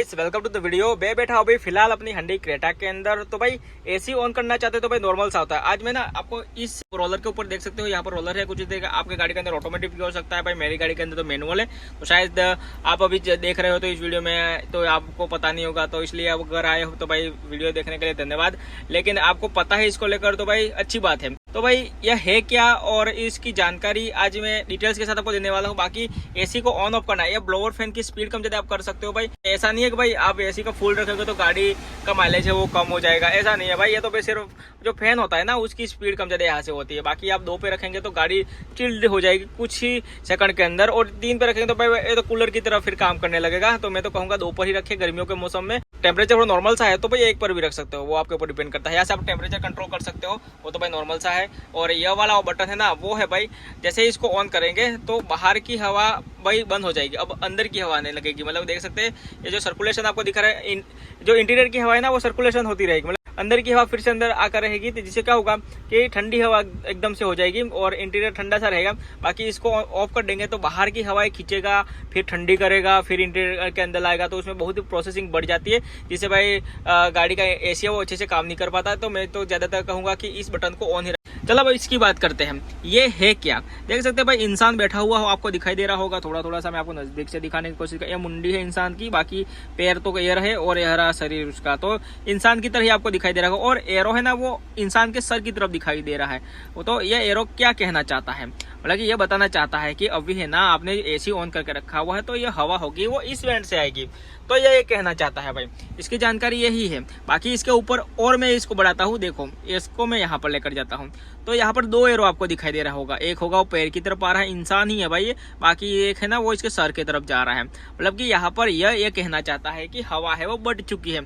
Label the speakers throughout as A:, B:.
A: Guys, welcome to the video. मैं बैठा हूँ भाई फिलहाल अपनी हंडी क्रेटा के अंदर। तो भाई एसी ऑन करना चाहते हो तो भाई नॉर्मल सा होता है। आज मैं ना आपको इस रोलर के ऊपर देख सकते हो, यहाँ पर रोलर है। कुछ देगा आपके गाड़ी के अंदर ऑटोमेटिक भी हो सकता है भाई, मेरी गाड़ी के अंदर तो मैनुअल है। तो शायद आप अभी देख रहे हो तो इस वीडियो में तो आपको पता नहीं होगा, तो इसलिए आप अगर आए हो तो भाई वीडियो देखने के लिए धन्यवाद। लेकिन आपको पता है इसको लेकर तो भाई अच्छी बात है। तो भाई यह है क्या और इसकी जानकारी आज मैं डिटेल्स के साथ आपको देने वाला हूँ। बाकी एसी को ऑन ऑफ करना है या ब्लोअर फैन की स्पीड कम ज्यादा आप कर सकते हो भाई। ऐसा नहीं है कि भाई आप एसी का फुल रखोगे तो गाड़ी का माइलेज है वो कम हो जाएगा, ऐसा नहीं है भाई। ये तो भाई सिर्फ जो फैन होता है ना उसकी स्पीड कम ज्यादा यहाँ से होती है। बाकी आप 2 पे रखेंगे तो गाड़ी चिल्ड हो जाएगी कुछ ही सेकंड के अंदर, और 3 पे रखेंगे तो भाई ये तो कूलर की तरह फिर काम करने लगेगा। तो मैं तो कहूँगा 2 पर ही रखे। गर्मियों के मौसम में टेम्परेचर नॉर्मल सा है तो भाई 1 पर भी रख सकते हो, वो आपके ऊपर डिपेंड करता है। यहाँ से आप टेम्परेचर कंट्रोल कर सकते हो, वो तो भाई नॉर्मल सा है। और यह वाला बटन है ना वो है भाई, जैसे ही इसको ऑन करेंगे तो बाहर की हवा भाई बंद हो जाएगी, अब अंदर की हवा आने लगेगी। मतलब देख सकते हैं ये जो सर्कुलेशन आपको दिख रहा है, जो इंटीरियर की हवा है ना वो सर्कुलेशन होती रहेगी। मतलब अंदर की हवा फिर से अंदर आकर रहेगी, तो जिससे क्या होगा कि ठंडी हवा एकदम से हो जाएगी और इंटीरियर ठंडा सा रहेगा। बाकी इसको ऑफ कर देंगे तो बाहर की हवाएं खींचेगा, फिर ठंडी करेगा, फिर इंटीरियर के अंदर लाएगा। तो उसमें बहुत ही प्रोसेसिंग बढ़ जाती है, जिससे भाई गाड़ी का एसी है वो अच्छे से काम नहीं कर पाता। तो मैं तो ज्यादातर कहूंगा कि इस बटन को ऑन ही। चलो भाई इसकी बात करते हैं, ये है क्या। देख सकते हैं भाई इंसान बैठा हुआ हो, आपको दिखाई दे रहा होगा। थोड़ा थोड़ा सा मैं आपको नजदीक से दिखाने की कोशिश कर। यह मुंडी है इंसान की, बाकी पैर तो एयर है और यह रहा शरीर उसका, तो इंसान की तरह ही आपको दिखाई दे रहा होगा। और एरो है ना वो इंसान के सर की तरफ दिखाई दे रहा है। तो यह एरो क्या कहना चाहता है, मतलब कि यह बताना चाहता है कि अभी है ना आपने एसी ऑन करके रखा हुआ है तो यह हवा होगी वो इस वेंट से आएगी। तो यह कहना चाहता है भाई, इसकी जानकारी यही है। बाकी इसके ऊपर और मैं इसको बढ़ाता हूँ, देखो इसको मैं यहाँ पर लेकर जाता हूँ तो यहाँ पर 2 एरो आपको दिखाई दे रहा होगा। एक होगा वो पैर की तरफ आ रहा है, इंसान ही है भाई। बाकी एक है ना वो इसके सर की तरफ जा रहा है। मतलब कि यहाँ पर यह कहना चाहता है कि हवा है वो बढ़ चुकी है।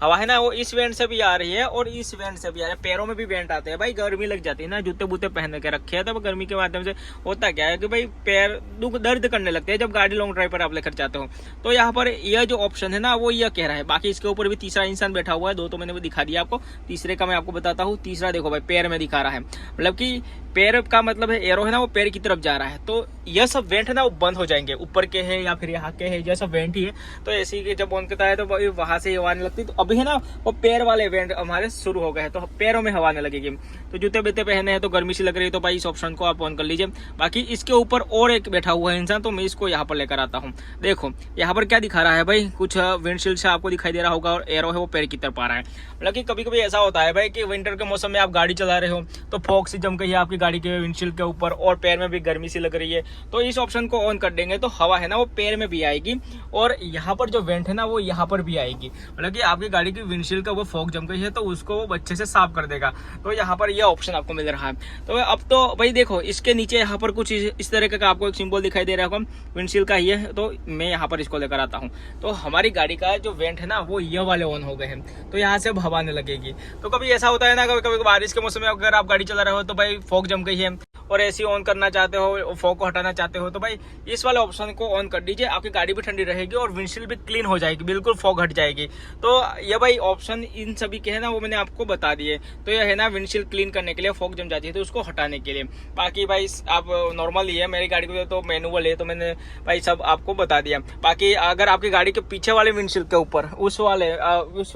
A: हवा है ना वो इस वेंट से भी आ रही है और इस वेंट से भी आ रही है। पैरों में भी वेंट आते हैं भाई, गर्मी लग जाती है ना, जूते बूते पहन के रखे हैं तो गर्मी के माध्यम से होता क्या है कि भाई पैर दर्द करने लगते हैं जब गाड़ी लॉन्ग ड्राइव पर आप लेकर जाते हो। तो यहाँ पर यह जो ऑप्शन है ना वो यह कह रहा है। बाकी इसके ऊपर भी तीसरा इंसान बैठा हुआ है। 2 तो मैंने भी दिखा दिया आपको, तीसरे का मैं आपको बताता हूँ। तीसरा देखो भाई पैर में दिखा रहा है, मतलब कि पैर का मतलब है एरो है ना वो पैर की तरफ जा रहा है। तो यह सब वेंट है ना वो बंद हो जाएंगे, ऊपर के है या फिर यहाँ के है, यह सब वेंट ही है। तो ऐसी के जब ऑन करता है तो वहां से हवा आने लगती है। तो अभी है ना वो पैर वाले वेंट हमारे शुरू हो गए हैं, तो पैरों में हवा आने लगेगी। तो जूते बीते पहने हैं तो गर्मी सी लग रही है, तो भाई इस ऑप्शन को आप ऑन कर लीजिए। बाकी इसके ऊपर और एक बैठा हुआ है इंसान, तो मैं इसको यहाँ पर लेकर आता हूँ। देखो यहाँ पर क्या दिखा रहा है भाई, कुछ विंडशील्ड से आपको दिखाई दे रहा होगा और एरो है वो पैर की तरफ आ रहा है। मतलब कि कभी कभी ऐसा होता है भाई कि विंटर के मौसम में आप गाड़ी चला रहे हो तो फॉग सी जम गई है आपकी गाड़ी के विंडशील्ड के ऊपर और पैर में भी गर्मी सी लग रही है। तो इस ऑप्शन को ऑन कर देंगे तो हवा है ना वो पैर में भी आएगी और यहाँ पर जो वेंट है ना वो यहाँ पर भी आएगी। मतलब कि आपकी गाड़ी की विंडशील्ड का वो फॉग जम गई है तो उसको वो अच्छे से साफ कर देगा। तो यहाँ पर यह ऑप्शन आपको मिल रहा है। तो अब तो भाई देखो इसके नीचे यहाँ पर कुछ इस तरह का आपको एक सिंबल दिखाई दे रहा होगा, विंडशील्ड का ही है। तो मैं यहाँ पर इसको लेकर आता हूँ तो हमारी गाड़ी का जो वेंट है ना वो ये वाले ऑन हो गए हैं। तो यहाँ से अब हवा आने लगेगी। तो कभी ऐसा होता है ना, कभी कभी बारिश के मौसम में अगर आप गाड़ी चला रहे हो तो भाई फॉग जम गई है और एसी ऑन करना चाहते हो, फॉग को हटाना चाहते हो, तो भाई इस वाले ऑप्शन को ऑन कर दीजिए। आपकी गाड़ी भी ठंडी रहेगी और विंडशील्ड भी क्लीन हो जाएगी, बिल्कुल फॉग हट जाएगी। तो ये भाई ऑप्शन इन सभी के है ना वो मैंने आपको बता दिए। तो ये है ना विंडशील्ड क्लीन करने के लिए, फॉग जम जाती है तो उसको हटाने के लिए। बाकी भाई आप नॉर्मल ही है, मेरी गाड़ी को तो मैनुअल है तो मैंने भाई सब आपको बता दिया। बाकी अगर आपकी गाड़ी के पीछे वाले विंडशील्ड के ऊपर उस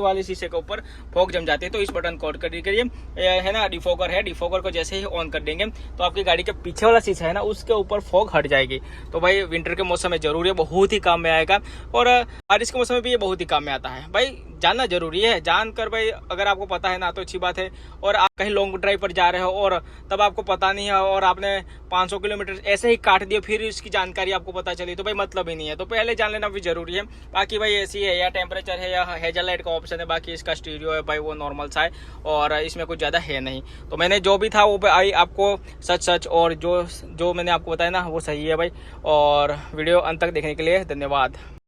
A: वाले शीशे के ऊपर फॉग जम जाती है तो इस बटन को ऑन कर दीजिए। है ना डिफोगर है, डिफोगर को जैसे ही ऑन कर देंगे तो आपकी गाड़ी के पीछे वाला शीशा है ना उसके ऊपर फॉग हट जाएगी। तो भाई विंटर के मौसम में जरूर है, बहुत ही काम में आएगा। और बारिश के मौसम में भी ये बहुत ही काम में आता है भाई, जानना जरूरी है। जानकर भाई अगर आपको पता है ना तो अच्छी बात है। और आप कहीं लॉन्ग ड्राइव पर जा रहे हो और तब आपको पता नहीं है और आपने 500 किलोमीटर ऐसे ही काट दिए, फिर इसकी जानकारी आपको पता चली तो भाई मतलब ही नहीं है। तो पहले जान लेना भी जरूरी है। बाकी भाई एसी है या टेम्परेचर है या हेडलाइट का ऑप्शन है, बाकी इसका स्टीरियो है भाई वो नॉर्मल सा है और इसमें कुछ ज़्यादा है नहीं। तो मैंने जो भी था वो भाई आपको सच और जो मैंने आपको बताया ना वो सही है भाई। और वीडियो अंत तक देखने के लिए धन्यवाद।